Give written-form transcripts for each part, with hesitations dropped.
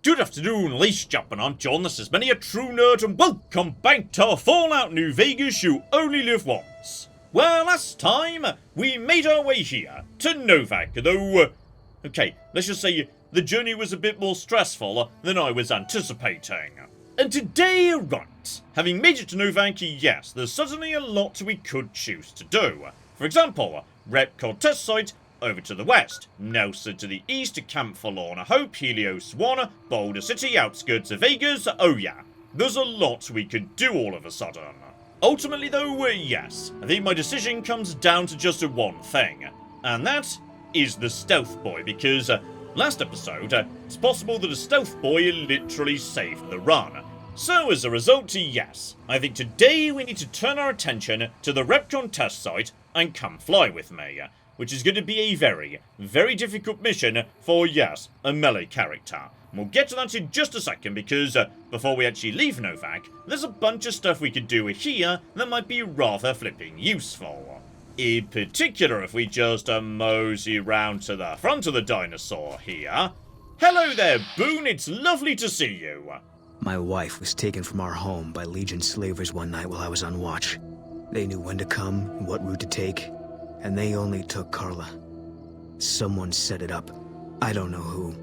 Good afternoon, ladies and gentlemen, I'm John, this is Many a True Nerd, and welcome back to Fallout New Vegas, You Only Live Once. Well, last time, we made our way here to Novac, though, okay, let's just say the journey was a bit more stressful than I was anticipating. And today, right, having made it to Novac, yes, there's suddenly a lot we could choose to do. For example, REPCONN Test Site, over to the west, Nelson to the east, Camp Forlorn Hope, Helios 1, Boulder City, outskirts of Vegas. Oh yeah, there's a lot we could do all of a sudden. Ultimately though, yes, I think my decision comes down to just one thing, and that is the stealth boy, because last episode, it's possible that a stealth boy literally saved the run. So as a result, yes, I think today we need to turn our attention to the REPCONN Test Site and come fly with me, which is going to be a very, very difficult mission for, yes, a melee character. And we'll get to that in just a second because, before we actually leave Novac, there's a bunch of stuff we could do here that might be rather flipping useful. In particular, if we just mosey round to the front of the dinosaur here. Hello there, Boon, it's lovely to see you. My wife was taken from our home by Legion slavers one night while I was on watch. They knew when to come and what route to take. And they only took Carla. Someone set it up. I don't know who.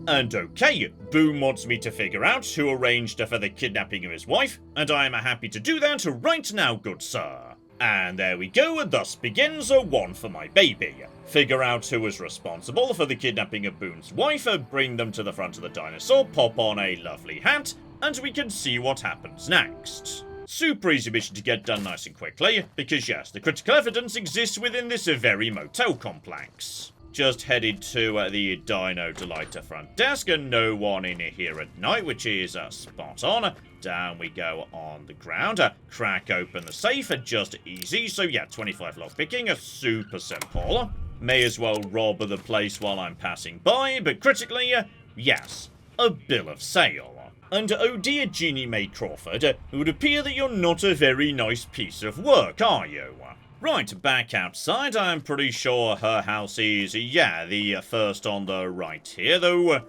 And okay, Boon wants me to figure out who arranged for the kidnapping of his wife, and I am happy to do that right now, good sir. And there we go, and thus begins a one for my baby. Figure out who was responsible for the kidnapping of Boon's wife, bring them to the front of the dinosaur, pop on a lovely hat, and we can see what happens next. Super easy mission to get done nice and quickly, because yes, the critical evidence exists within this very motel complex. Just headed to the Dino Delighter front desk, and no one in here at night, which is spot on. Down we go on the ground, crack open the safe, just easy, so yeah, 25 lockpicking, super simple. May as well rob the place while I'm passing by, but critically, yes, a bill of sale. And oh dear Jeannie Mae Crawford, it would appear that you're not a very nice piece of work, are you? Right, back outside, I'm pretty sure her house is, yeah, the first on the right here, though.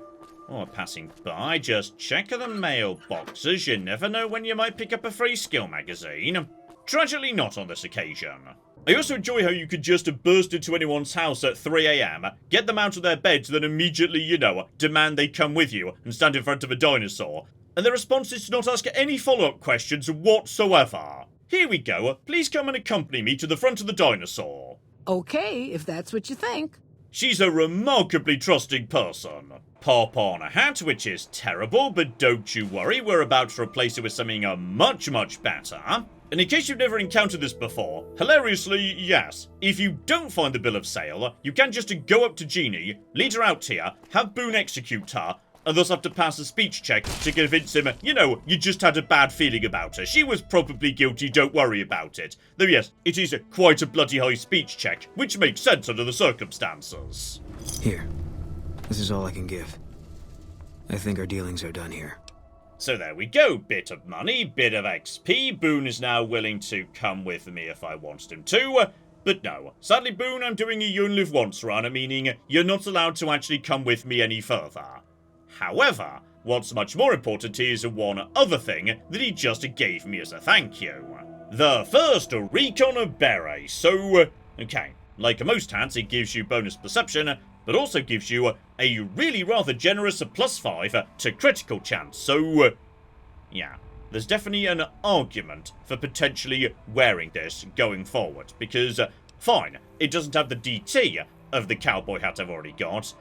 Passing by, just check the mailboxes, you never know when you might pick up a free skill magazine. Tragically not on this occasion. I also enjoy how you could just burst into anyone's house at 3 AM, get them out of their beds, then immediately, you know, demand they come with you and stand in front of a dinosaur. And their response is to not ask any follow-up questions whatsoever. Here we go, please come and accompany me to the front of the dinosaur. Okay, if that's what you think. She's a remarkably trusting person. Pop on a hat, which is terrible, but don't you worry, we're about to replace it with something much, much better. And in case you've never encountered this before, hilariously, yes, if you don't find the bill of sale, you can just go up to Jeannie, lead her out here, have Boon execute her, and thus have to pass a speech check to convince him, you know, you just had a bad feeling about her. She was probably guilty, don't worry about it. Though yes, it is quite a bloody high speech check, which makes sense under the circumstances. Here. This is all I can give. I think our dealings are done here. So there we go, bit of money, bit of XP. Boon is now willing to come with me if I wanted him to. But no, sadly Boon, I'm doing a you only live once run, meaning you're not allowed to actually come with me any further. However, what's much more important is one other thing that he just gave me as a thank you. The first REPCONN Beret. So, okay, like most hats, it gives you bonus perception, but also gives you a really rather generous +5 to critical chance. So, yeah, there's definitely an argument for potentially wearing this going forward, because, fine, it doesn't have the DT of the cowboy hat I've already got,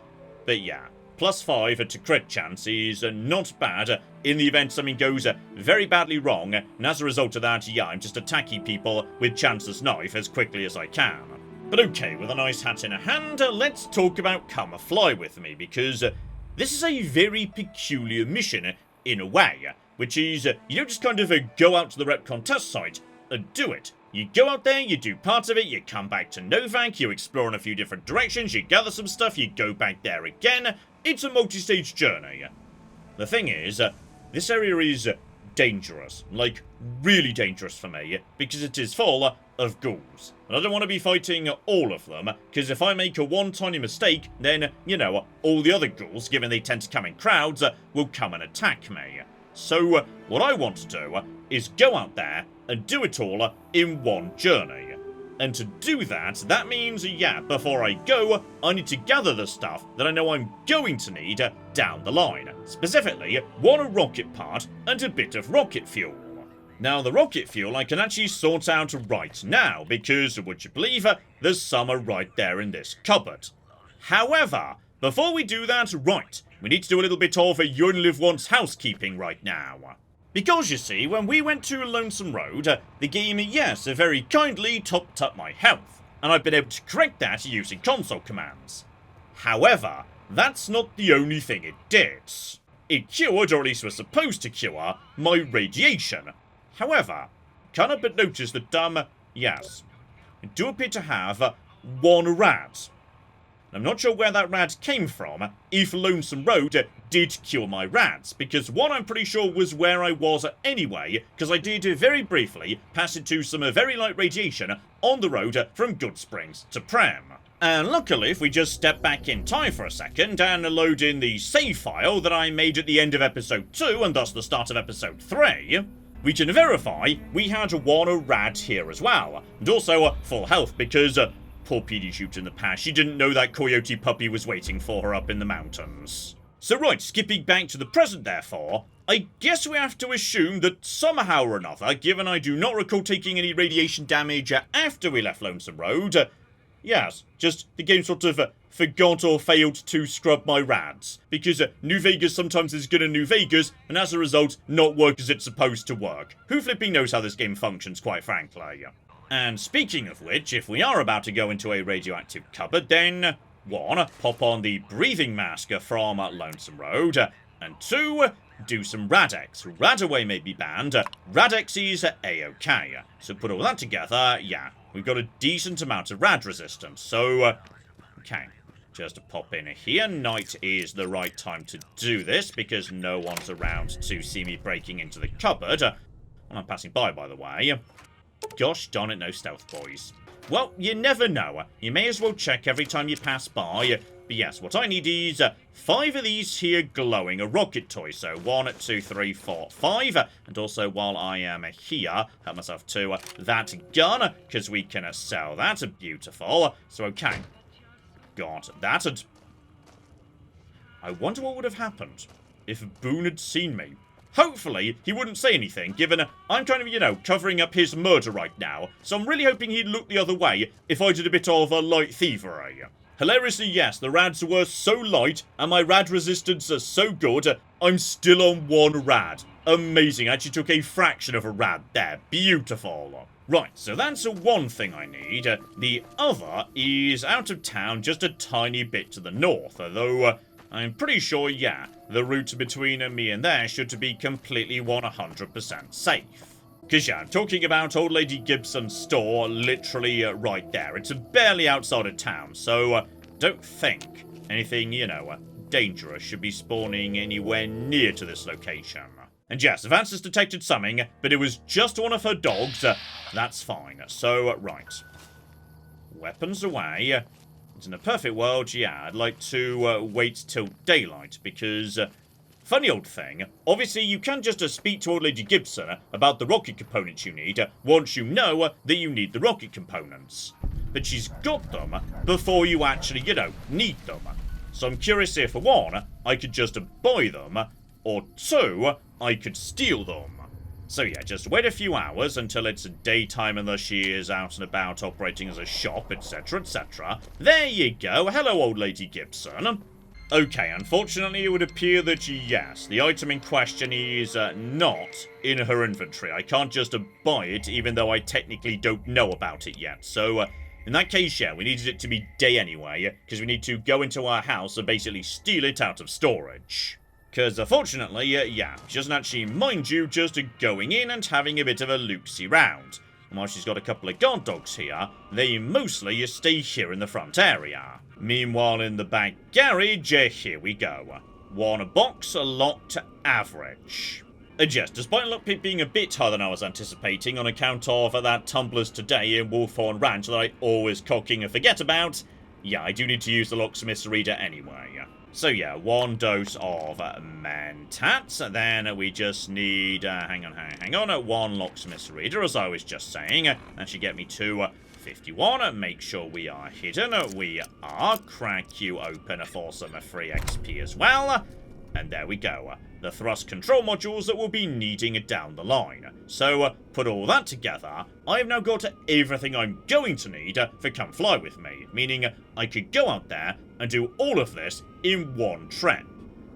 but yeah. +5 to crit chance is not bad in the event something goes very badly wrong, and as a result of that, yeah, I'm just attacking people with Chance's knife as quickly as I can. But okay, with a nice hat in hand, let's talk about come fly with me, because this is a very peculiar mission in a way, which is you don't just kind of go out to the REPCONN Test Site and do it. You go out there, you do parts of it, you come back to Novac, you explore in a few different directions, you gather some stuff, you go back there again. It's a multi-stage journey. The thing is, this area is dangerous. Like, really dangerous for me, because it is full of ghouls. And I don't want to be fighting all of them, because if I make one tiny mistake, then, you know, all the other ghouls, given they tend to come in crowds, will come and attack me. So, what I want to do is go out there and do it all in one journey. And to do that, that means, yeah, before I go, I need to gather the stuff that I know I'm going to need down the line. Specifically, one rocket part and a bit of rocket fuel. Now, the rocket fuel I can actually sort out right now, because, would you believe, there's some right there in this cupboard. However, before we do that, right, we need to do a little bit of You Only Live Once housekeeping right now. Because, you see, when we went to Lonesome Road, the game, yes, very kindly topped up my health, and I've been able to correct that using console commands. However, that's not the only thing it did. It cured, or at least was supposed to cure, my radiation. However, can't help but notice that, yes, I do appear to have one rad. I'm not sure where that rad came from, if Lonesome Road did cure my rads, because one I'm pretty sure was where I was anyway, because I did very briefly pass into some very light radiation on the road from Goodsprings to Prem. And luckily, if we just step back in time for a second and load in the save file that I made at the end of episode 2, and thus the start of episode 3, we can verify we had one rad here as well, and also full health, because poor PD Shoot in the past, she didn't know that coyote puppy was waiting for her up in the mountains. So right, skipping back to the present therefore, I guess we have to assume that somehow or another, given I do not recall taking any radiation damage after we left Lonesome Road, yes, just the game sort of forgot or failed to scrub my rads, because New Vegas sometimes is good in New Vegas, and as a result, not work as it's supposed to work. Who flipping knows how this game functions, quite frankly. And speaking of which, if we are about to go into a radioactive cupboard, then 1. Pop on the breathing mask from Lonesome Road, and 2. Do some Radex. Radaway may be banned, Radex is A-OK. So put all that together, yeah, we've got a decent amount of rad resistance, so, okay. Just to pop in here, night is the right time to do this, because no one's around to see me breaking into the cupboard. I'm passing by the way. Gosh darn it, no stealth, boys. Well, you never know. You may as well check every time you pass by. But yes, what I need is 5 of these here glowing, a rocket toy. So 1, 2, 3, 4, 5. And also, while I am here, help myself to that gun, because we can sell that. Beautiful. So, okay. Got that. And I wonder what would have happened if Boon had seen me. Hopefully, he wouldn't say anything, given I'm kind of, you know, covering up his murder right now, so I'm really hoping he'd look the other way if I did a bit of light thievery. Hilariously, yes, the rads were so light, and my rad resistance is so good, I'm still on 1 rad. Amazing, I actually took a fraction of a rad there. Beautiful. Right, so that's one thing I need. The other is out of town, just a tiny bit to the north, although I'm pretty sure, yeah, the route between me and there should be completely 100% safe. Because, yeah, I'm talking about Old Lady Gibson's store, literally right there. It's barely outside of town, so don't think anything, you know, dangerous should be spawning anywhere near to this location. And yes, Avance's detected something, but it was just one of her dogs. That's fine. So, right. Weapons away. In a perfect world, yeah, I'd like to wait till daylight, because, funny old thing, obviously you can just speak to Old Lady Gibson about the rocket components you need once you know that you need the rocket components. But she's got them before you actually, you know, need them. So I'm curious if, 1, I could just buy them, or 2, I could steal them. So yeah, just wait a few hours until it's daytime and thus she is out and about operating as a shop, etc, etc. There you go. Hello, Old Lady Gibson. Okay, unfortunately it would appear that, yes, the item in question is not in her inventory. I can't just buy it, even though I technically don't know about it yet. So, in that case, yeah, we needed it to be day anyway, because we need to go into our house and basically steal it out of storage. Because, unfortunately, yeah, she doesn't actually mind you just going in and having a bit of a loopsy round. And while she's got a couple of guard dogs here, they mostly stay here in the front area. Meanwhile, in the back garage, here we go. 1 box, locked, average. And yes, despite lockpick being a bit higher than I was anticipating on account of that tumblers today in Wolfhorn Ranch that I always cocking and forget about, yeah, I do need to use the locksmith's reader anyway. So yeah, 1 dose of Mentats, then we just need, hang on, 1 locksmith's reader, as I was just saying. That should get me to 51, make sure we are hidden. We are. Crack you open for some free XP as well. And there we go. The thrust control modules that we'll be needing down the line. So, put all that together, I've now got everything I'm going to need for Come Fly With Me, meaning I could go out there and do all of this in one trip.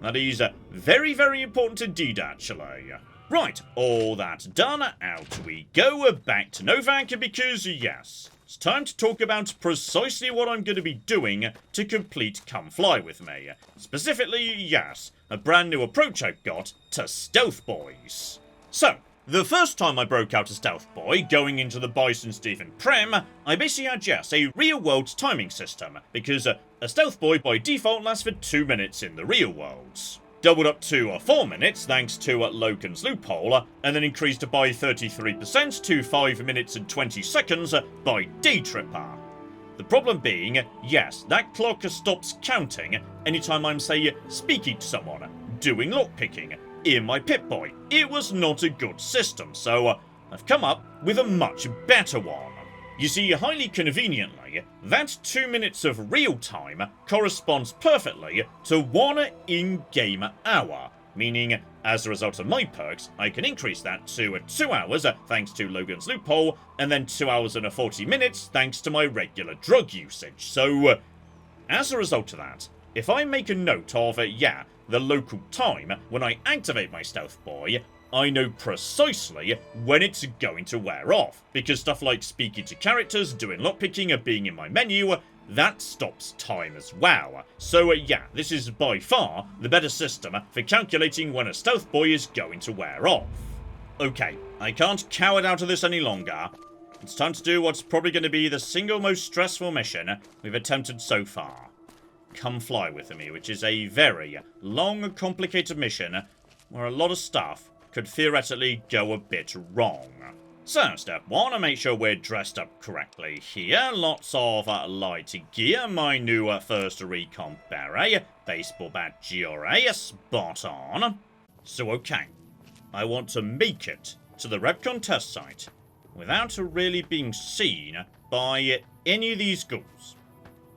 That is very, very important indeed, actually. Right, all that done, out we go, back to Novac, because yes, it's time to talk about precisely what I'm going to be doing to complete Come Fly With Me. Specifically, yes, a brand new approach I've got to Stealth Boys. So, the first time I broke out a Stealth Boy, going into the Bison Stephen Prem, I basically had, yes, a real-world timing system, because a Stealth Boy by default lasts for 2 minutes in the real world. Doubled up to 4 minutes thanks to Logan's loophole, and then increased by 33% to 5 minutes and 20 seconds by Day Tripper. The problem being, yes, that clock stops counting anytime I'm, say, speaking to someone, doing lockpicking, in my Pip-Boy. It was not a good system, so I've come up with a much better one. You see, highly conveniently, that 2 minutes of real time corresponds perfectly to 1 in-game hour, meaning, as a result of my perks, I can increase that to 2 hours thanks to Logan's loophole, and then 2 hours and 40 minutes thanks to my regular drug usage. So, as a result of that, if I make a note of, the local time when I activate my Stealth Boy, I know precisely when it's going to wear off, because stuff like speaking to characters, doing lockpicking, and being in my menu, that stops time as well. So this is by far the better system for calculating when a Stealth Boy is going to wear off. Okay, I can't cower out of this any longer. It's time to do what's probably going to be the single most stressful mission we've attempted so far. Come Fly With Me, which is a very long, complicated mission where a lot of stuff could theoretically go a bit wrong. So, step 1, make sure we're dressed up correctly here. Lots of light gear, my new first recon beret, baseball bat GRA, spot on. So okay, I want to make it to the REPCONN Test Site without really being seen by any of these ghouls.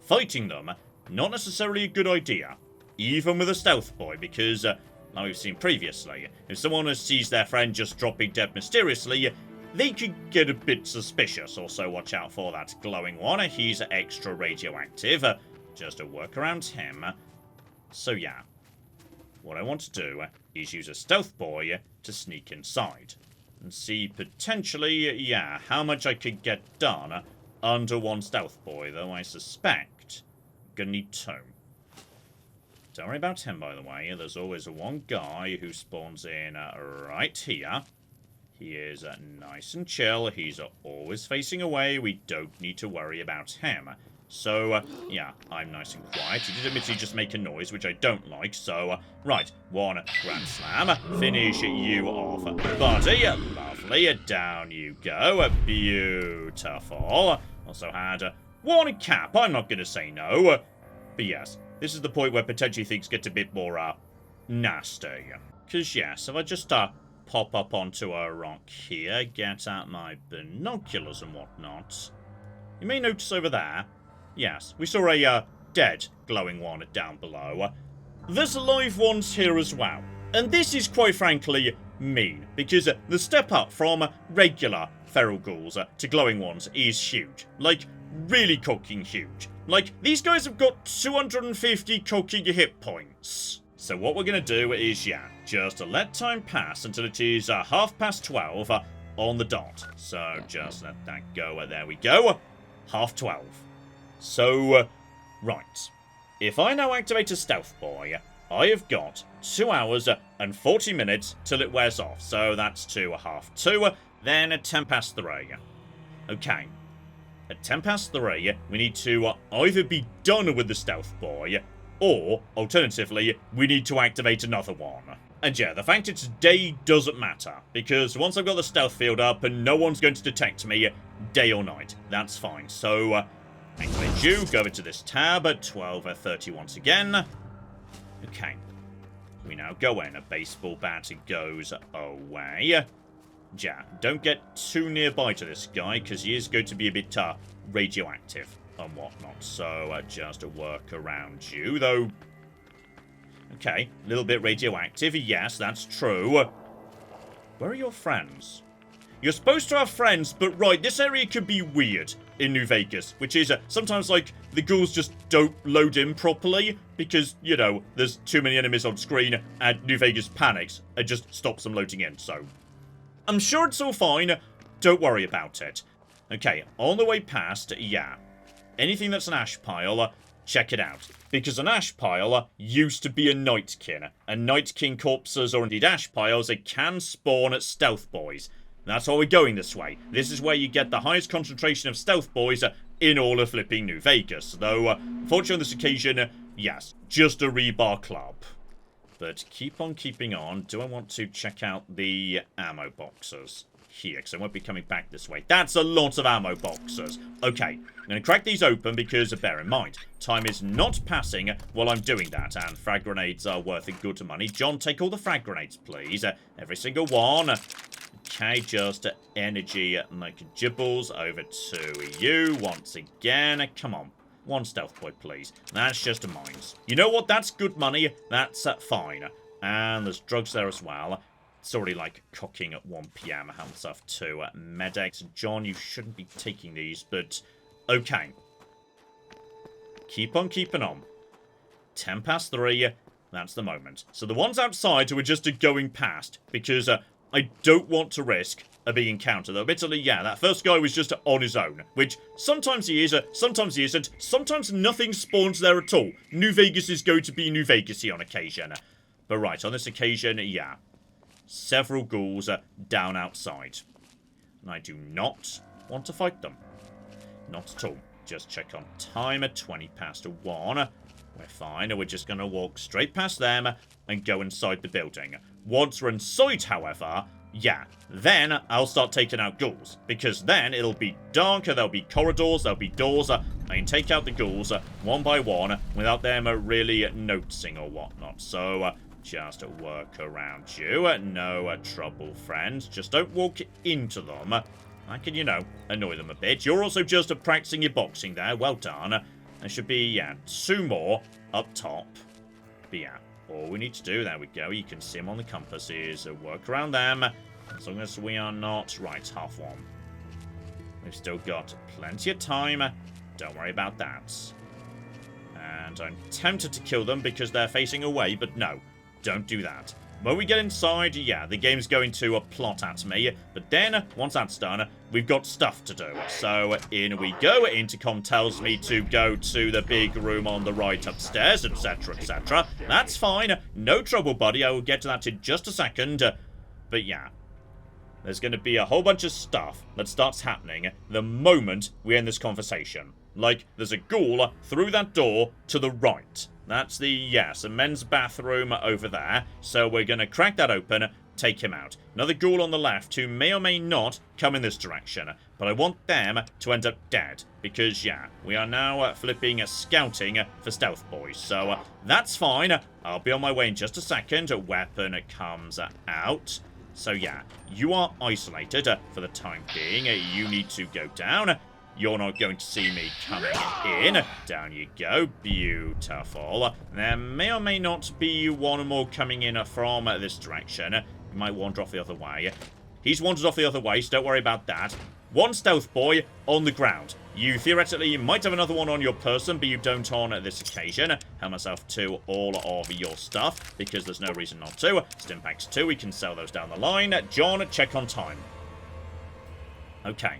Fighting them, not necessarily a good idea, even with a Stealth Boy, because like we've seen previously, if someone sees their friend just dropping dead mysteriously, they could get a bit suspicious. Also, watch out for that glowing one. He's extra radioactive. Just a work around him. So yeah, what I want to do is use a Stealth Boy to sneak inside and see potentially, how much I could get done under 1 Stealth Boy, though I suspect I'm gonna need 2. Don't worry about him, by the way. There's always one guy who spawns in right here. He is nice and chill. He's always facing away. We don't need to worry about him. So, I'm nice and quiet. He did admittedly just make a noise, which I don't like. So, right, 1 Grand Slam. Finish you off, buddy. Lovely. Down you go. Beautiful. Also had 1 cap. I'm not going to say no. But yes, this is the point where potentially things get a bit more, nasty. Because, yes, if I just, pop up onto a rock here, get out my binoculars and whatnot, you may notice over there, yes, we saw a, dead glowing one down below. There's live ones here as well. And this is, quite frankly, mean, because the step up from regular feral ghouls to glowing ones is huge. Like, really cocking huge. Like, these guys have got 250 cocking hit points. So what we're going to do is, just let time pass until it is 12:30 on the dot. So just let that go. There we go. 12:30. So, right. If I now activate a Stealth Boy, I have got 2 hours and 40 minutes till it wears off. So that's to 2:30, then at 3:10. Okay. At 3:10, we need to either be done with the Stealth Boy, or, alternatively, we need to activate another one. And yeah, the fact it's day doesn't matter, because once I've got the stealth field up and no one's going to detect me, day or night, that's fine. So, activate you, go into this tab at 12:30 once again. Okay. We now go in. A baseball bat goes away. Yeah, don't get too nearby to this guy, because he is going to be a bit radioactive and whatnot. So, just work around you, though. Okay, a little bit radioactive. Yes, that's true. Where are your friends? You're supposed to have friends, but right, this area could be weird in New Vegas, which is sometimes, like, the ghouls just don't load in properly because, you know, there's too many enemies on screen and New Vegas panics and just stops them loading in, so I'm sure it's all fine. Don't worry about it. Okay, on the way past, yeah, anything that's an ash pile, check it out. Because an ash pile used to be a nightkin. And nightkin corpses, or indeed ash piles, they can spawn stealth boys. That's why we're going this way. This is where you get the highest concentration of stealth boys in all of flipping New Vegas. Though, unfortunately on this occasion, yes, just a rebar club. But keep on keeping on. Do I want to check out the ammo boxes here? Because I won't be coming back this way. That's a lot of ammo boxes. Okay, I'm going to crack these open because, bear in mind, time is not passing while I'm doing that. And frag grenades are worth a good money. John, take all the frag grenades, please. Every single one. Okay, just energy like gibbles over to you once again. Come on. One stealth boy, please. That's just a mines. You know what? That's good money. That's fine. And there's drugs there as well. It's already like cocking at 1 PM. Help myself to medics. John, you shouldn't be taking these, but okay. Keep on keeping on. 10 past 3. That's the moment. So the ones outside who are just going past because I don't want to risk being encountered. Though admittedly, yeah, that first guy was just on his own, which sometimes he is, sometimes he isn't. Sometimes nothing spawns there at all. New Vegas is going to be New Vegas-y on occasion. But right, on this occasion, yeah. Several ghouls down outside. And I do not want to fight them. Not at all. Just check on time at 20 past 1. We're fine. We're just going to walk straight past them and go inside the building. Once we're inside, however, yeah, then I'll start taking out ghouls. Because then it'll be darker, there'll be corridors, there'll be doors. I can take out the ghouls one by one without them really noticing or whatnot. So, just work around you. No trouble, friends. Just don't walk into them. I can, you know, annoy them a bit. You're also just practicing your boxing there. Well done. There should be, yeah, 2 more up top. But yeah, all we need to do, there we go. You can see them on the compasses. Work around them. As long as we are not... Right, half one. We've still got plenty of time. Don't worry about that. And I'm tempted to kill them because they're facing away, but no. Don't do that. When we get inside, yeah, the game's going to plot at me. But then, once that's done, we've got stuff to do. So, in we go. Intercom tells me to go to the big room on the right upstairs, etc., etc. That's fine. No trouble, buddy. I will get to that in just a second. But yeah, there's going to be a whole bunch of stuff that starts happening the moment we end this conversation. Like, there's a ghoul through that door to the right. That's the, yes, a men's bathroom over there. So we're going to crack that open, take him out. Another ghoul on the left who may or may not come in this direction. But I want them to end up dead. Because, yeah, we are now flipping scouting for stealth boys. So that's fine. I'll be on my way in just a second. A weapon comes out. So, yeah, you are isolated for the time being. You need to go down. You're not going to see me coming in. Down you go. Beautiful. There may or may not be one more coming in from this direction. He might wander off the other way. He's wandered off the other way, so don't worry about that. One stealth boy on the ground. You theoretically might have another one on your person, but you don't on this occasion. Help myself to all of your stuff, because there's no reason not to. Stimpaks 2, we can sell those down the line. John, check on time. Okay.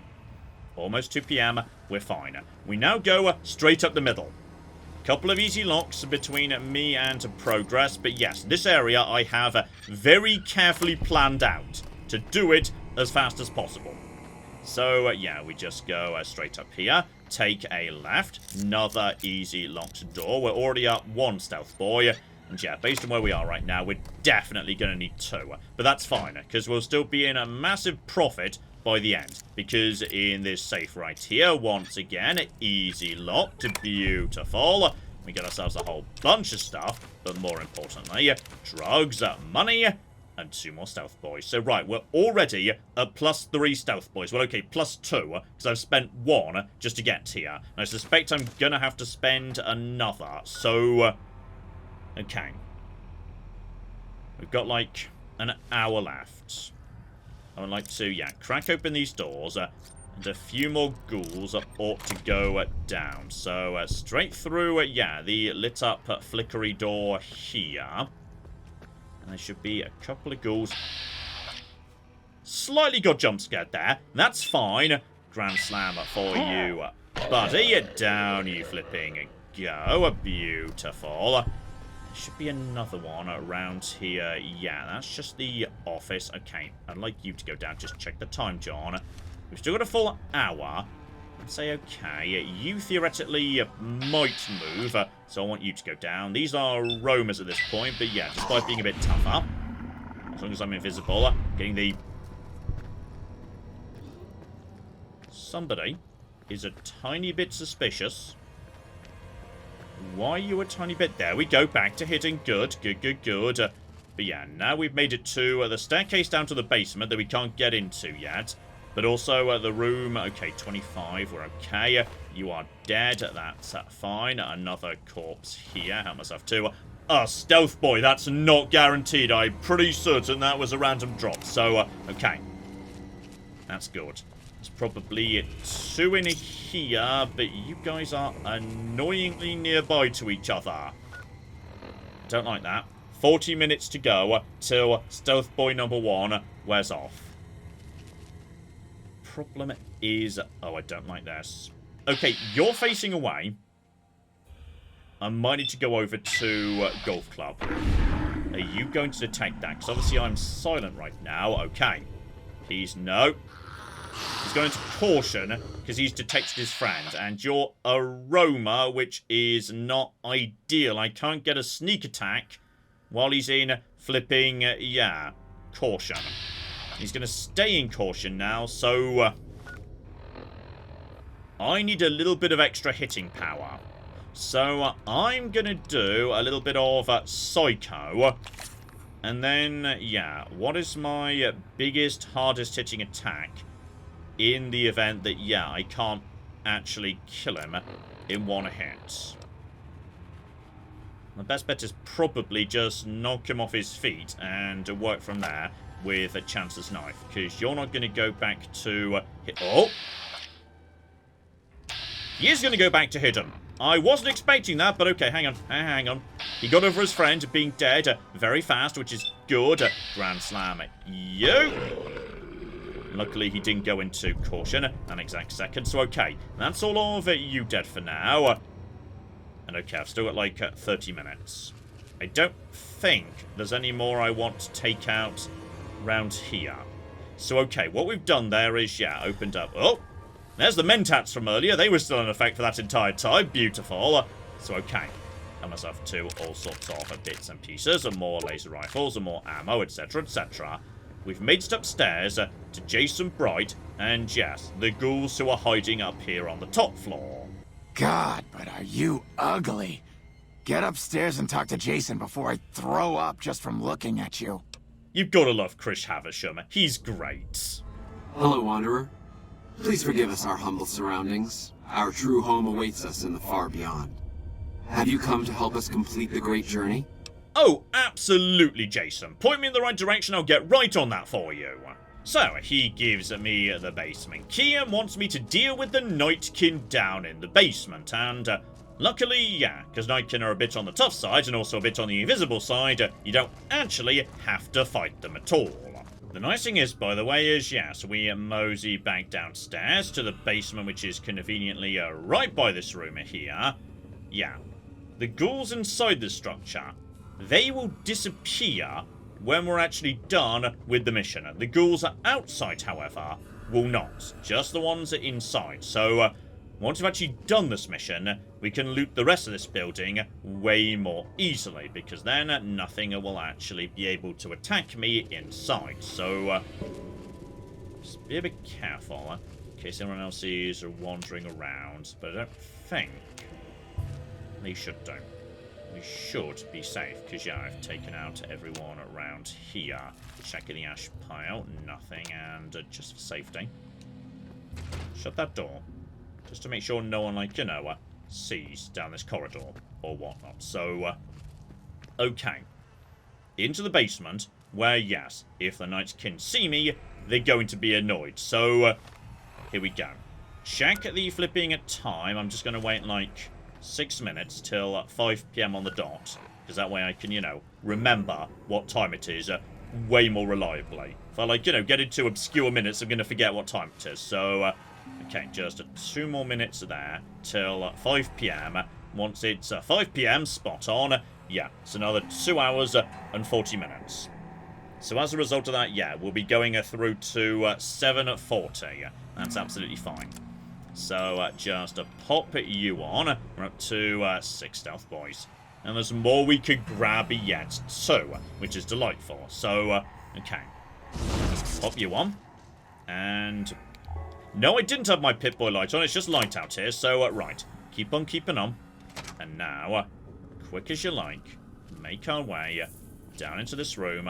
Almost 2 PM, we're fine. We now go straight up the middle. Couple of easy locks between me and progress, but yes, this area I have very carefully planned out to do it as fast as possible. So, yeah, we just go straight up here, take a left, another easy locked door. We're already up 1 stealth boy, And yeah, based on where we are right now, we're definitely going to need 2. But that's fine, because we'll still be in a massive profit by the end. Because in this safe right here, once again, easy locked, beautiful. We get ourselves a whole bunch of stuff, but more importantly, drugs, money, and 2 more stealth boys. So right, we're already at +3 stealth boys. Well, okay, +2, because I've spent 1 just to get here. And I suspect I'm going to have to spend another. So, okay. We've got like an hour left. I would like to, yeah, crack open these doors. And a few more ghouls ought to go down. So, straight through, yeah, the lit up flickery door here. And there should be a couple of ghouls. Slightly got jump scared there. That's fine. Grand slam for you, buddy. Down you flipping go. Beautiful. There should be another one around here. Yeah, that's just the office. Okay, I'd like you to go down. Just check the time, John. We've still got a full hour. I'd say, okay, you theoretically might move, so I want you to go down. These are roamers at this point, but yeah, despite being a bit tougher, as long as I'm invisible, getting the... Somebody is a tiny bit suspicious. Why are you a tiny bit? There we go, back to hitting. Good, good, good, good. But yeah, now we've made it to the staircase down to the basement that we can't get into yet. But also the room, okay, 25, we're okay. You are dead, that's fine. Another corpse here, help myself to a stealth boy. That's not guaranteed. I'm pretty certain that was a random drop. So, okay. That's good. There's probably 2 in here, but you guys are annoyingly nearby to each other. Don't like that. 40 minutes to go till stealth boy number 1 wears off. Problem is... Oh, I don't like this. Okay, you're facing away. I might need to go over to Golf Club. Are you going to detect that? Because obviously I'm silent right now. Okay. He's... No. He's going to caution because he's detected his friend. And you're aroma, which is not ideal. I can't get a sneak attack while he's in flipping... yeah. Caution. He's going to stay in caution now, so... I need a little bit of extra hitting power. So I'm going to do a little bit of Psycho. And then, yeah, what is my biggest, hardest hitting attack in the event that, yeah, I can't actually kill him in 1 hit? My best bet is probably just knock him off his feet and work from there with a Chance's knife, because you're not going to go back to hit... Oh! He is going to go back to hit him. I wasn't expecting that, but okay, hang on, hang on. He got over his friend being dead very fast, which is good. Grand slam you. Luckily, he didn't go into caution an exact second, so okay. That's all of you dead for now. And okay, I've still got like 30 minutes. I don't think there's any more I want to take out round here. So, okay, what we've done there is, yeah, opened up... Oh! There's the mentats from earlier. They were still in effect for that entire time. Beautiful. So, okay. Got myself to all sorts of bits and pieces, and more laser rifles, and more ammo, etc., etc. We've made it upstairs to Jason Bright, and yes, the ghouls who are hiding up here on the top floor. God, but are you ugly. Get upstairs and talk to Jason before I throw up just from looking at you. You've got to love Chris Havisham. He's great. Hello, Wanderer. Please forgive us our humble surroundings. Our true home awaits us in the far beyond. Have you come to help us complete the great journey? Oh, absolutely, Jason. Point me in the right direction, I'll get right on that for you. So, he gives me the basement key and wants me to deal with the nightkin down in the basement, and luckily, yeah, because nightkin are a bit on the tough side and also a bit on the invisible side, you don't actually have to fight them at all. The nice thing is, by the way, is, yes, we mosey back downstairs to the basement, which is conveniently right by this room here. Yeah, the ghouls inside the structure, they will disappear when we're actually done with the mission. The ghouls outside, however, will not. Just the ones inside. So, once we've actually done this mission, we can loot the rest of this building way more easily, because then nothing will actually be able to attack me inside. So, just be a bit careful in case anyone else is wandering around, but I don't think they should do. We should be safe, because yeah, I've taken out everyone around here. Checking the ash pile, nothing, and just for safety, shut that door, just to make sure no one, like, you know, sees down this corridor or whatnot. So, okay, into the basement, where, yes, if the nightkin see me, they're going to be annoyed. So, here we go. Check the flipping time. I'm just going to wait, like, 6 minutes till 5 PM on the dot, because that way I can, you know, remember what time it is way more reliably. If I, like, you know, get into obscure minutes, I'm going to forget what time it is. So, okay, just 2 more minutes there till 5 PM. Once it's 5 PM, spot on, yeah, it's another 2 hours and 40 minutes. So as a result of that, yeah, we'll be going through to 7:40. That's absolutely fine. So, just pop you on. We're up to 6 stealth boys. And there's more we could grab yet, too, which is delightful. So, okay. Pop you on. And... no, I didn't have my Pip-Boy light on. It's just light out here. So, right. Keep on keeping on. And now, quick as you like, make our way down into this room,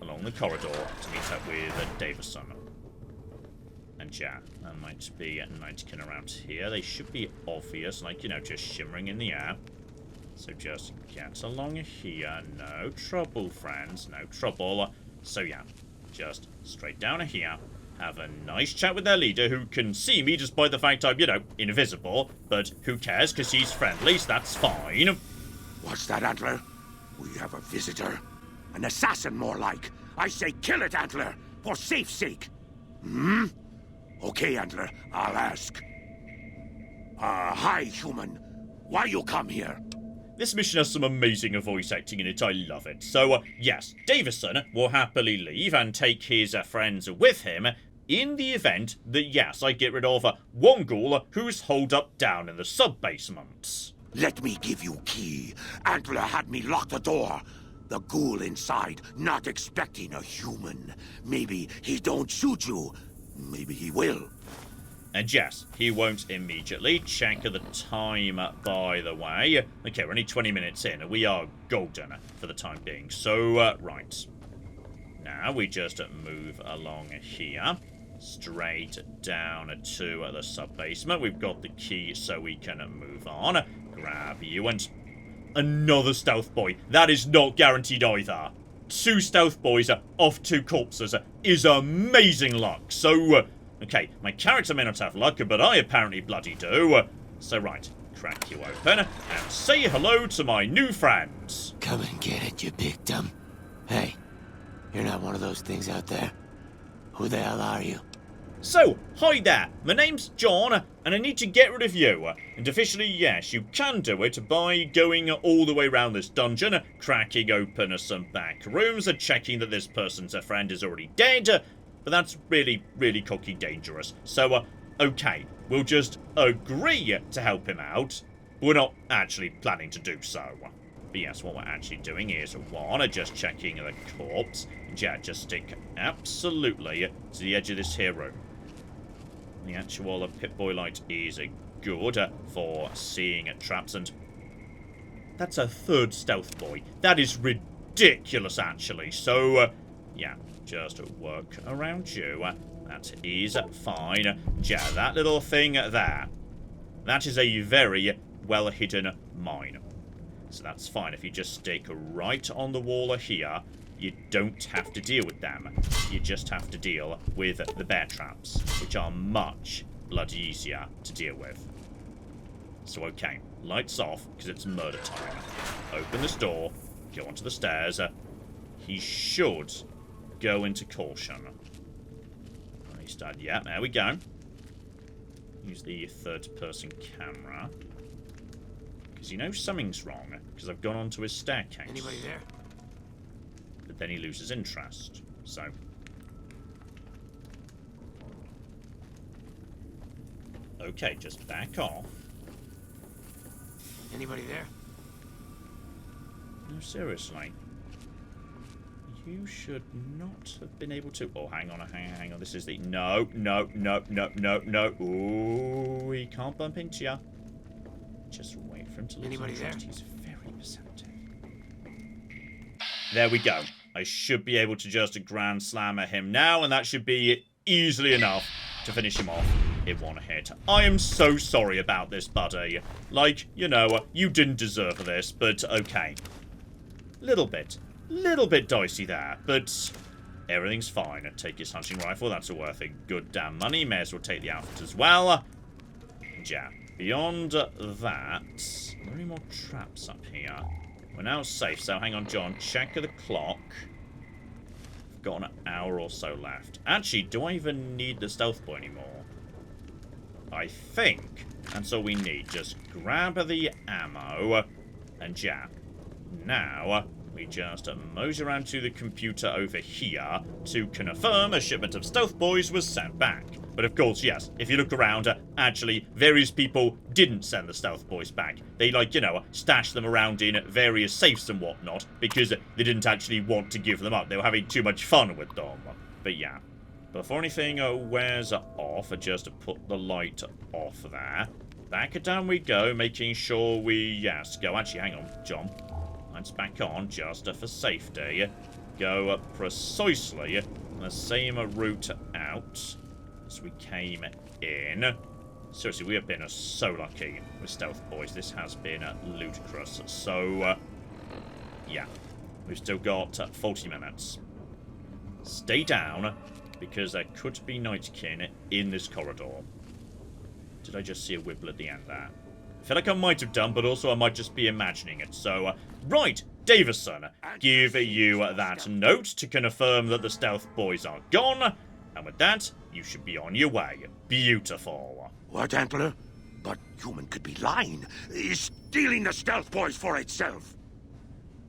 along the corridor, to meet up with Davison. And yeah, there might be a nightkin around here. They should be obvious, like, you know, just shimmering in the air. So just get along here. No trouble, friends. No trouble. So yeah, just straight down here. Have a nice chat with their leader, who can see me just by the fact I'm, you know, invisible. But who cares, because he's friendly, so that's fine. What's that, Antler? We have a visitor. An assassin, more like. I say kill it, Antler, for safe's sake. Hmm? Okay, Antler, I'll ask. Hi, human. Why you come here? This mission has some amazing voice acting in it, I love it. So, yes, Davison will happily leave and take his friends with him in the event that, yes, I get rid of one ghoul who's holed up down in the sub-basements. Let me give you key. Antler had me lock the door. The ghoul inside, not expecting a human. Maybe he don't shoot you. Maybe he will. And yes, he won't immediately. Check the time, by the way. Okay, we're only 20 minutes in. We are golden for the time being. So, right. Now we just move along here. Straight down to the sub-basement. We've got the key so we can move on. Grab you and... another stealth boy. That is not guaranteed either. 2 stealth boys off 2 corpses is amazing luck. So, okay, my character may not have luck, but I apparently bloody do. So, right, crack you open and say hello to my new friends. Come and get it, you big dumb. Hey, you're not one of those things out there. Who the hell are you? So, hi there, my name's John, and I need to get rid of you. And officially, yes, you can do it by going all the way around this dungeon, cracking open some back rooms, and checking that this person's friend is already dead. But that's really, really cocky dangerous. So, okay, we'll just agree to help him out. We're not actually planning to do so. But yes, what we're actually doing is, 1, just checking the corpse. And yeah, just stick absolutely to the edge of this here room. The actual Pip-Boy light is good for seeing traps, and that's a 3rd stealth boy. That is ridiculous, actually. So, yeah, just work around you. That is fine. Yeah, that little thing there, that is a very well-hidden mine. So that's fine. If you just stick right on the wall here, you don't have to deal with them. You just have to deal with the bear traps, which are much bloody easier to deal with. So, okay, lights off, because it's murder time. Open this door, go onto the stairs. He should go into caution. Restart, yeah, there we go. Use the 3rd-person camera. Because you know something's wrong, because I've gone onto his staircase. Anybody there? But then he loses interest, so... Okay, just back off. Anybody there? No, seriously. You should not have been able to... Oh, hang on, hang on. This is the... No. Ooh, he can't bump into you. Just wait for him to lose. Anybody there? He's very perceptive. There we go. I should be able to just Grand Slammer him now, and that should be easily enough to finish him off in one hit. I am so sorry about this, buddy. Like, you know, you didn't deserve this, but okay. Little bit dicey there, but everything's fine. Take his hunting rifle, that's worth a good damn money. May as well take the outfit as well. Yeah, beyond that, are there any more traps up here? We're now safe, so hang on, John. Check the clock. We've got an hour or so left. Actually, do I even need the stealth boy anymore? I think that's all we need. Just grab the ammo, and yeah. Now, we just mosey around to the computer over here to confirm a shipment of stealth boys was sent back. But of course, yes, if you look around, actually, various people didn't send the stealth boys back. They, like, you know, stashed them around in various safes and whatnot because they didn't actually want to give them up. They were having too much fun with them. But yeah, before anything wears off, just put the light off there. Back down we go, making sure we, yes, go. Actually, hang on, John. Lights back on, just for safety. Go precisely the same route out as we came in. Seriously, we have been so lucky with stealth boys. This has been ludicrous. So, yeah. We've still got 40 minutes. Stay down, because there could be nightkin in this corridor. Did I just see a wibble at the end there? I feel like I might have done, but also I might just be imagining it. So, right, Davison, give you that note to confirm that the stealth boys are gone. And with that, you should be on your way. Beautiful. What, Antler? But human could be lying. Is stealing the stealth boys for itself.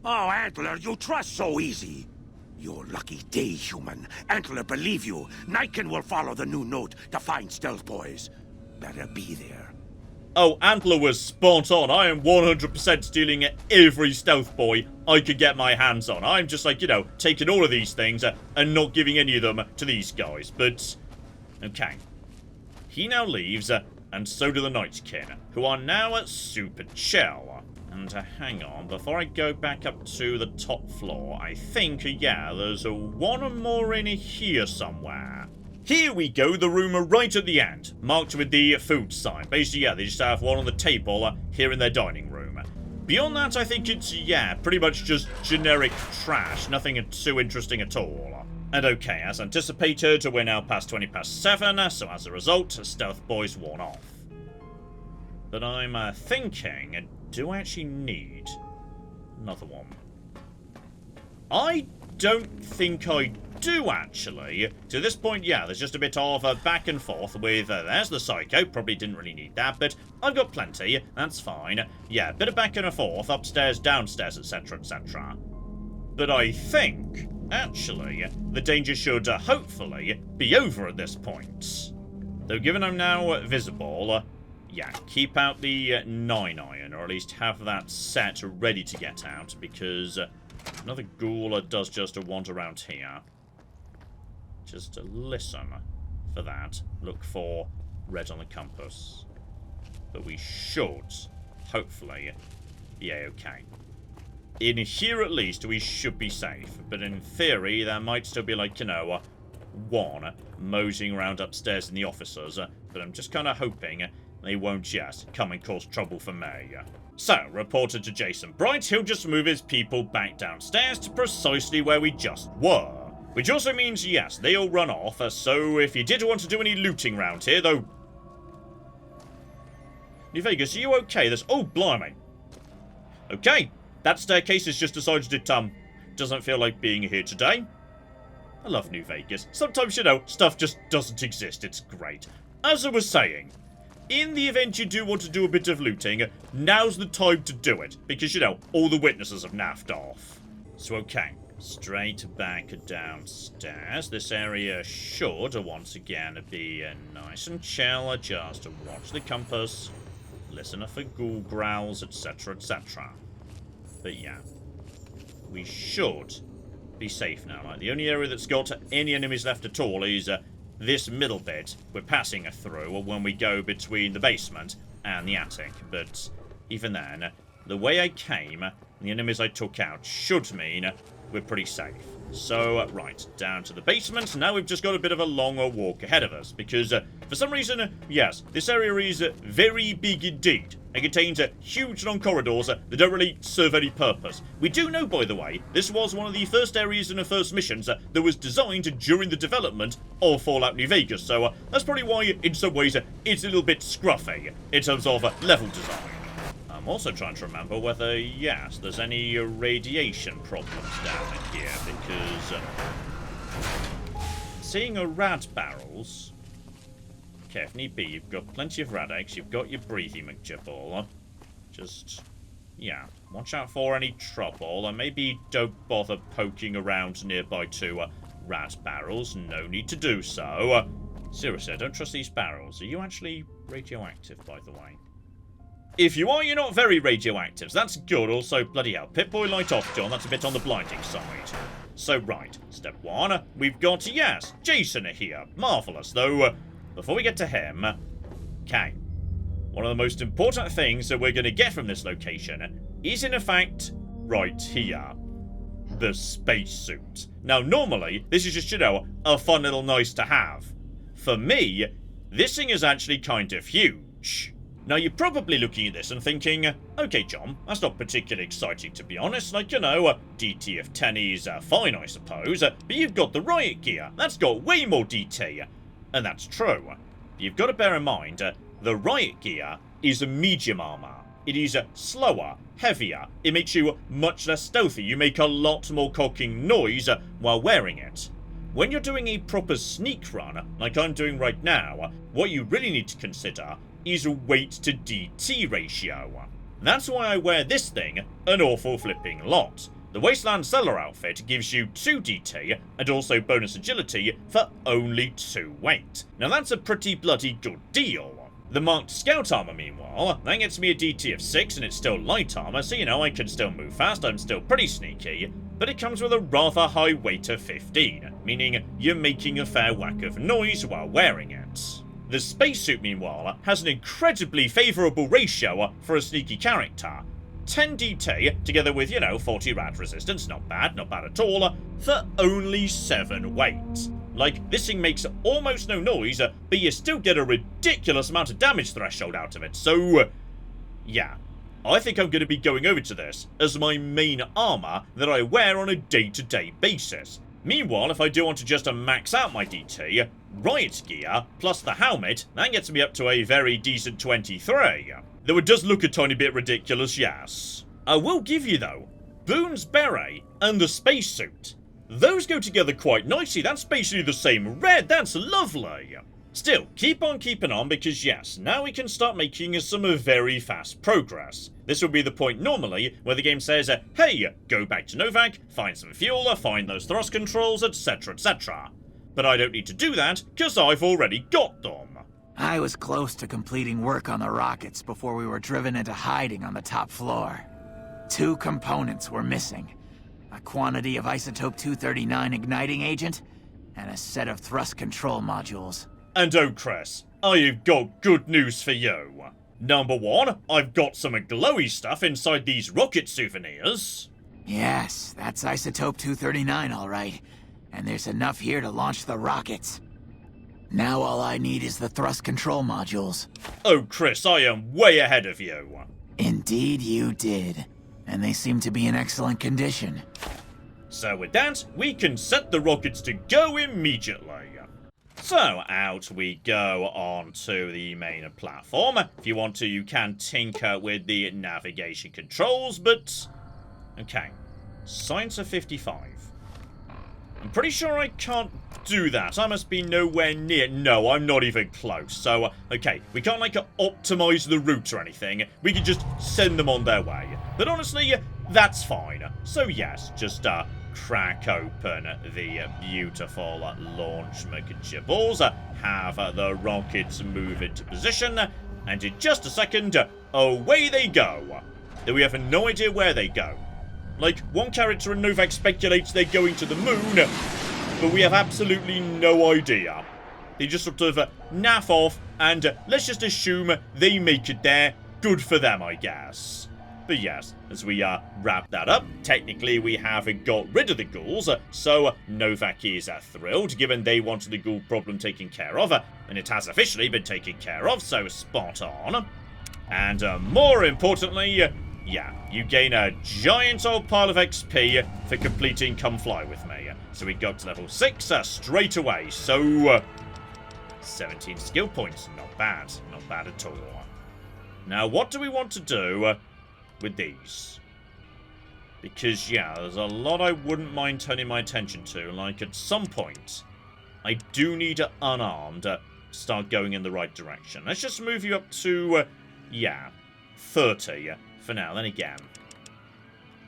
Oh, Antler, you trust so easy. Your lucky day, human. Antler, believe you. Nightkin will follow the new note to find stealth boys. Better be there. Oh, Antler was spot on. I am 100% stealing every stealth boy I could get my hands on. I'm just like, you know, taking all of these things and not giving any of them to these guys. But, okay. He now leaves, and so do the nightkin, who are now super chill. And hang on, before I go back up to the top floor, I think, yeah, there's one more in here somewhere. Here we go, the room right at the end, marked with the food sign. Basically, yeah, they just have one on the table here in their dining room. Beyond that, I think it's, yeah, pretty much just generic trash. Nothing too interesting at all. And okay, as anticipated, we're now past 7, so as a result, stealth boys worn off. But I'm thinking, do I actually need another one? I don't think I do, actually. To this point, yeah, there's just a bit of back and forth with, there's the psycho, probably didn't really need that, but I've got plenty, that's fine. Yeah, bit of back and forth, upstairs, downstairs, etc, etc. But I think, actually, the danger should, hopefully, be over at this point. Though given I'm now visible, yeah, keep out the 9-iron, or at least have that set ready to get out, because another ghoul does just wander around here. Just listen for that. Look for red on the compass. But we should, hopefully, be okay. In here, at least, we should be safe. But in theory, there might still be, like, you know, one moseying around upstairs in the offices. But I'm just kind of hoping they won't just come and cause trouble for me. So, reported to Jason Bright, he'll just move his people back downstairs to precisely where we just were. Which also means, yes, they all run off, so if you did want to do any looting round here, though... New Vegas, are you okay? There's... Oh, blimey. Okay, that staircase has just decided it, doesn't feel like being here today. I love New Vegas. Sometimes, you know, stuff just doesn't exist. It's great. As I was saying, in the event you do want to do a bit of looting, now's the time to do it, because, you know, all the witnesses have naffed off. So, okay. straight back downstairs. This area should once again be nice and chill. Just watch the compass, listen for ghoul growls, etc, etc. But yeah, we should be safe now. Like, the only area that's got any enemies left at all is this middle bit we're passing through when we go between the basement and the attic. But even then, the way I came, the enemies I took out should mean we're pretty safe. So, right, down to the basement. Now we've just got a bit of a longer walk ahead of us, because for some reason, yes, this area is very big indeed. It contains huge long corridors that don't really serve any purpose. We do know, by the way, this was one of the first areas in the first missions that was designed during the development of Fallout New Vegas, so that's probably why, in some ways, it's a little bit scruffy in terms of level design. I'm also trying to remember whether, yes, there's any radiation problems down here, because seeing a rad barrels. Okay, if need be, you've got plenty of rad eggs, you've got your breathy McJiball. Just, yeah, watch out for any trouble, and maybe don't bother poking around nearby to rad barrels. No need to do so. Seriously, I don't trust these barrels. Are you actually radioactive, by the way? If you are, you're not very radioactive, so that's good. Also, bloody hell, Pip-Boy light off, John, that's a bit on the blinding side. So, right, step one, we've got, yes, Jason here. Marvellous, though, before we get to him, okay, one of the most important things that we're going to get from this location is, in effect, right here. The spacesuit. Now, normally, this is just, you know, a fun little nice to have. For me, this thing is actually kind of huge. Now, you're probably looking at this and thinking, okay, John, that's not particularly exciting, to be honest. Like, you know, DT of 10 is fine, I suppose, but you've got the riot gear. That's got way more DT. And that's true. You've got to bear in mind, the riot gear is a medium armor. It is slower, heavier. It makes you much less stealthy. You make a lot more cocking noise while wearing it. When you're doing a proper sneak run, like I'm doing right now, what you really need to consider is a weight to DT ratio. That's why I wear this thing an awful flipping lot. The Wasteland Cellar outfit gives you 2 DT and also bonus agility for only 2 weight. Now that's a pretty bloody good deal. The Marked Scout armor, meanwhile, that gets me a DT of 6 and it's still light armor, so you know I can still move fast, I'm still pretty sneaky, but it comes with a rather high weight of 15, meaning you're making a fair whack of noise while wearing it. The spacesuit, meanwhile, has an incredibly favourable ratio for a sneaky character. 10 DT, together with, you know, 40 rad resistance, not bad at all, for only 7 weight. Like, this thing makes almost no noise, but you still get a ridiculous amount of damage threshold out of it, so, yeah. I think I'm going to be going over to this as my main armour that I wear on a day-to-day basis. Meanwhile, if I do want to just max out my DT, riot gear plus the helmet, that gets me up to a very decent 23. Though it does look a tiny bit ridiculous, yes. I will give you, though, Boon's beret and the spacesuit. Those go together quite nicely. That's basically the same red. That's lovely. Still, keep on keeping on because, yes, now we can start making some very fast progress. This would be the point normally where the game says, hey, go back to Novac, find some fuel, find those thrust controls, etc, etc. But I don't need to do that because I've already got them. I was close to completing work on the rockets before we were driven into hiding on the top floor. 2 components were missing. A quantity of isotope 239 igniting agent, and a set of thrust control modules. And oh, Chris, I've got good news for you. Number 1, I've got some glowy stuff inside these rocket souvenirs. Yes, that's isotope 239, all right. And there's enough here to launch the rockets. Now all I need is the thrust control modules. Oh, Chris, I am way ahead of you. Indeed you did. And they seem to be in excellent condition. So with that, we can set the rockets to go immediately. So out we go onto the main platform. If you want to, you can tinker with the navigation controls, but... okay. Science of 55. I'm pretty sure I can't do that. I must be nowhere near. No, I'm not even close. So, okay, we can't, like, optimize the route or anything. We can just send them on their way. But honestly, that's fine. So, yes, just, crack open the beautiful launch McJibbles, have the rockets move into position, and in just a second, away they go. Though we have no idea where they go. Like, one character in Novac speculates they're going to the moon, but we have absolutely no idea. They just sort of naff off, and let's just assume they make it there. Good for them, I guess. But yes, as we wrap that up, technically we have got rid of the ghouls, so Novac is thrilled, given they wanted the ghoul problem taken care of, and it has officially been taken care of, so spot on. And more importantly, yeah, you gain a giant old pile of XP for completing Come Fly With Me. So we got to level 6 straight away, so 17 skill points, not bad at all. Now, what do we want to do with these? Because, yeah, there's a lot I wouldn't mind turning my attention to. Like, at some point, I do need an unarmed to start going in the right direction. Let's just move you up to, yeah, 30 for now. Then again,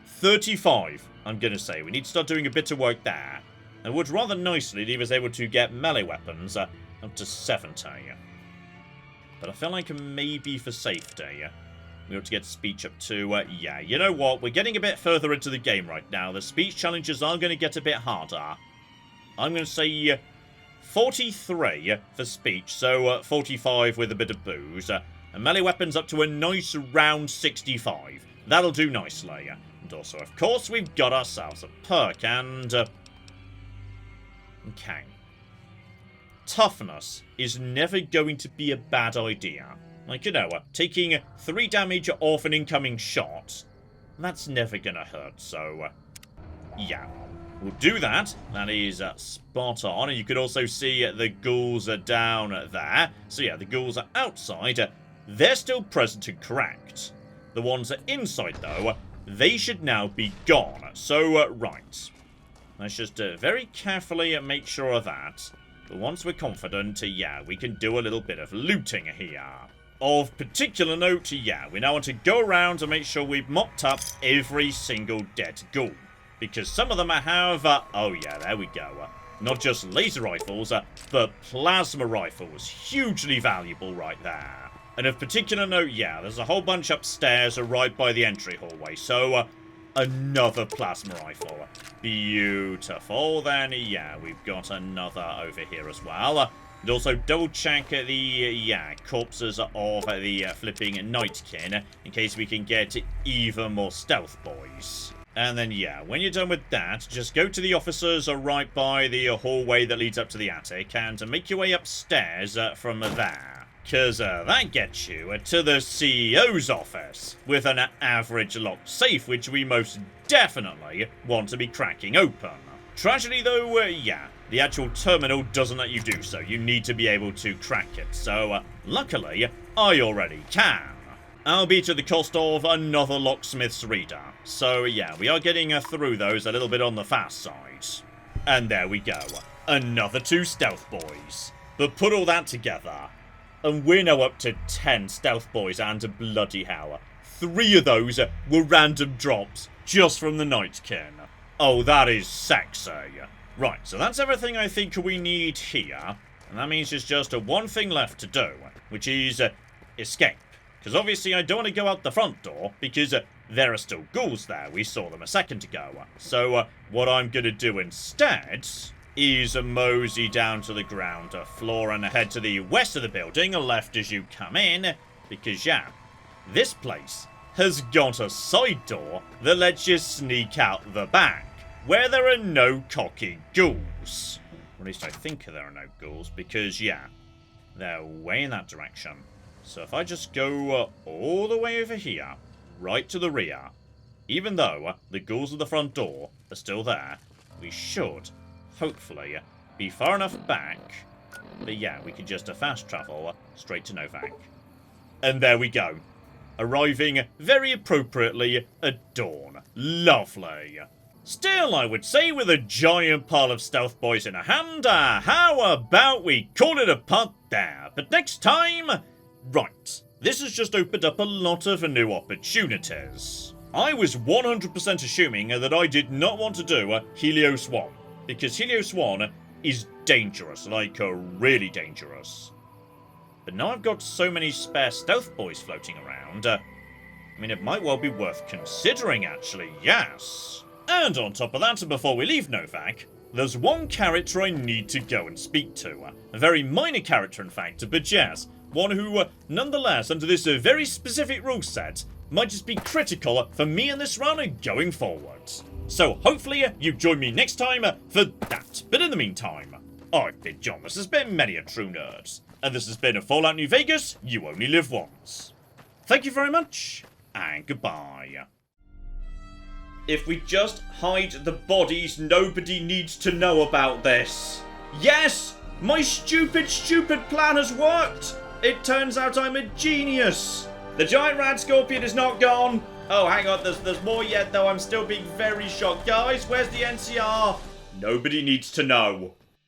35, I'm going to say. We need to start doing a bit of work there. And would rather nicely leave us able to get melee weapons up to 70. But I feel like maybe for safety, we ought to get speech up to, yeah, you know what? We're getting a bit further into the game right now. The speech challenges are going to get a bit harder. I'm going to say 43 for speech, so 45 with a bit of booze. And melee weapons up to a nice round 65. That'll do nicely. And also, of course, we've got ourselves a perk, and okay. Toughness is never going to be a bad idea. Like, you know, taking 3 damage off an incoming shot, that's never gonna hurt, so yeah. We'll do that. That is spot on. And you can also see the ghouls are down there. So yeah, the ghouls are outside. They're still present and correct. The ones inside, though, they should now be gone. So, right. Let's just very carefully make sure of that. But once we're confident, yeah, we can do a little bit of looting here. Of particular note, yeah, we now want to go around and make sure we've mopped up every single dead ghoul. Because some of them have, oh yeah, there we go. Not just laser rifles, but plasma rifles. Hugely valuable right there. And of particular note, yeah, there's a whole bunch upstairs right by the entry hallway. So, another plasma rifle. Beautiful. Then, yeah, we've got another over here as well. And also double check the, yeah, corpses of the flipping nightkin in case we can get even more stealth boys. And then, yeah, when you're done with that, just go to the officers right by the hallway that leads up to the attic and make your way upstairs from there. Because that gets you to the CEO's office with an average locked safe, which we most definitely want to be cracking open. Tragedy, though, yeah, the actual terminal doesn't let you do so. You need to be able to crack it. So, luckily, I already can. Albeit at the cost of another locksmith's reader. So, yeah, we are getting through those a little bit on the fast side. And there we go. Another 2 stealth boys. But put all that together, and we're now up to 10 stealth boys, and bloody hell, 3 of those were random drops just from the nightkin. Oh, that is sexy. Right, so that's everything I think we need here. And that means there's just one thing left to do, which is escape. Because obviously I don't want to go out the front door, because there are still ghouls there. We saw them a second ago. So what I'm going to do instead is mosey down to the ground floor and head to the west of the building, left as you come in. Because, yeah, this place has got a side door that lets you sneak out the back, where there are no cocky ghouls. Or at least I think there are no ghouls, because, yeah, they're way in that direction. So if I just go all the way over here, right to the rear, even though the ghouls at the front door are still there, we should, hopefully, be far enough back that, yeah, we can just fast travel straight to Novac. And there we go. Arriving very appropriately at dawn. Lovely. Still, I would say with a giant pile of stealth boys in a hand, how about we call it a putt there? But next time, right, this has just opened up a lot of new opportunities. I was 100% assuming that I did not want to do Helios 1, because Helios 1 is dangerous, like really dangerous. But now I've got so many spare stealth boys floating around, I mean, it might well be worth considering, actually, yes. And on top of that, before we leave Novac, there's one character I need to go and speak to. A very minor character, in fact, but yes, one who, nonetheless, under this very specific rule set, might just be critical for me in this run going forward. So hopefully you join me next time for that. But in the meantime, I've been John, this has been Many a True Nerd, and this has been a Fallout New Vegas, You Only Live Once. Thank you very much, and goodbye. If we just hide the bodies, nobody needs to know about this. Yes! My stupid plan has worked! It turns out I'm a genius! The giant rat scorpion is not gone! Oh, hang on, there's more yet, though. I'm still being very shocked. Guys, where's the NCR? Nobody needs to know.